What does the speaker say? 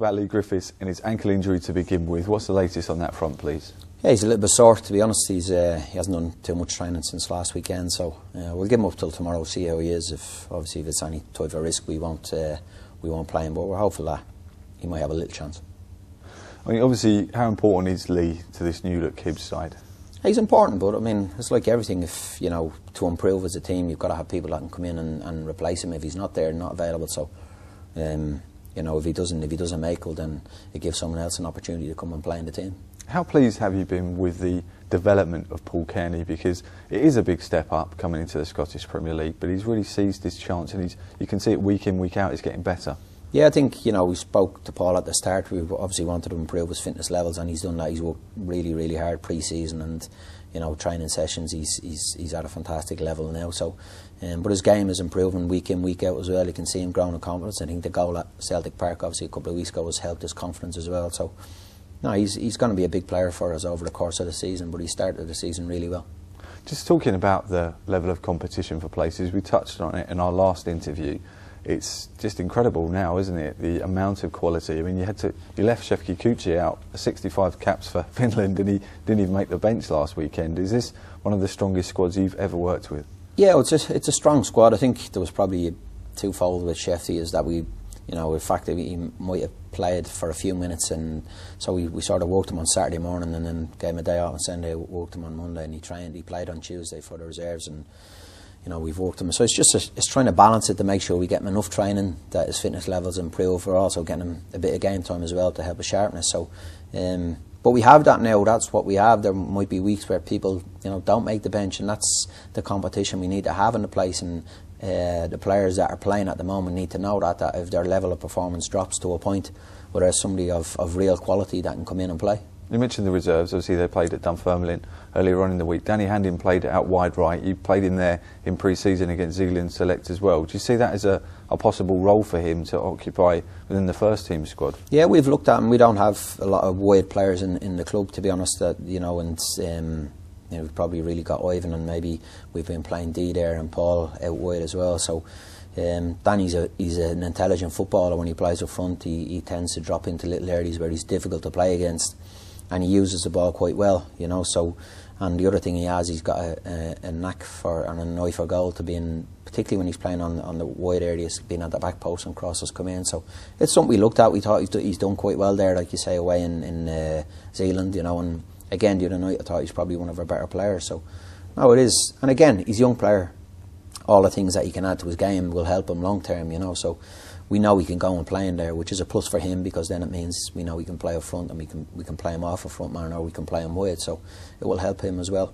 about Lee Griffiths and his ankle injury to begin with. What's the latest on that front, please? Yeah, he's a little bit sore, to be honest. He hasn't done too much training since last weekend, so we'll give him up till tomorrow, see how he is. If it's any type of risk, we won't play him, but we're hopeful that he might have a little chance. I mean, obviously, how important is Lee to this new look Hibs side? He's important, but I mean, it's like everything. If to improve as a team, you've got to have people that can come in and replace him if he's not there, not available. So, if he doesn't make it, then it gives someone else an opportunity to come and play in the team. How pleased have you been with the development of Paul Kearney? Because it is a big step up coming into the Scottish Premier League, but he's really seized his chance, and you can see it week in, week out. He's getting better. Yeah, I think we spoke to Paul at the start. We obviously wanted to improve his fitness levels, and he's done that. He's worked really, really hard pre-season, and training sessions. He's at a fantastic level now. So, but his game is improving week in, week out as well. You can see him growing in confidence. I think the goal at Celtic Park, obviously a couple of weeks ago, has helped his confidence as well. So, no, he's going to be a big player for us over the course of the season. But he started the season really well. Just talking about the level of competition for places, we touched on it in our last interview. It's just incredible now, isn't it? The amount of quality. I mean, you left Shefki Kucci out, 65 caps for Finland, and he didn't even make the bench last weekend. Is this one of the strongest squads you've ever worked with? Yeah, it's a strong squad. I think there was probably twofold with Shefty, is that the fact that he might have played for a few minutes, and so we sort of worked him on Saturday morning and then gave him a day off on Sunday, worked him on Monday, and he played on Tuesday for the reserves, and we've worked him. So it's trying to balance it to make sure we get him enough training that his fitness levels improve. We're also getting him a bit of game time as well to help his sharpness. So, but we have that now. That's what we have. There might be weeks where people don't make the bench, and that's the competition we need to have in the place. And the players that are playing at the moment need to know that if their level of performance drops to a point where there's somebody of real quality that can come in and play. You mentioned the reserves. Obviously, they played at Dunfermline earlier on in the week. Danny Handin played out wide right. You played him there in pre-season against Zealand Select as well. Do you see that as a possible role for him to occupy within the first team squad? Yeah, we've looked at him. We don't have a lot of wide players in the club, to be honest. And we've probably really got Ivan, and maybe we've been playing D there and Paul out wide as well. So Danny's he's an intelligent footballer. When he plays up front, he tends to drop into little areas where he's difficult to play against. And he uses the ball quite well, So, and the other thing he has, he's got a knack for and an eye for goal, to being, particularly when he's playing on the wide areas, being at the back post and crosses come in. So it's something we looked at. We thought he's done quite well there, like you say, away in Zealand, And again, the other night I thought he's probably one of our better players. So no, it is. And again, he's a young player. All the things that he can add to his game will help him long term, So we know he can go and play in there, which is a plus for him, because then it means we know he can play up front, and we can play him off a front man, or we can play him wide, so it will help him as well.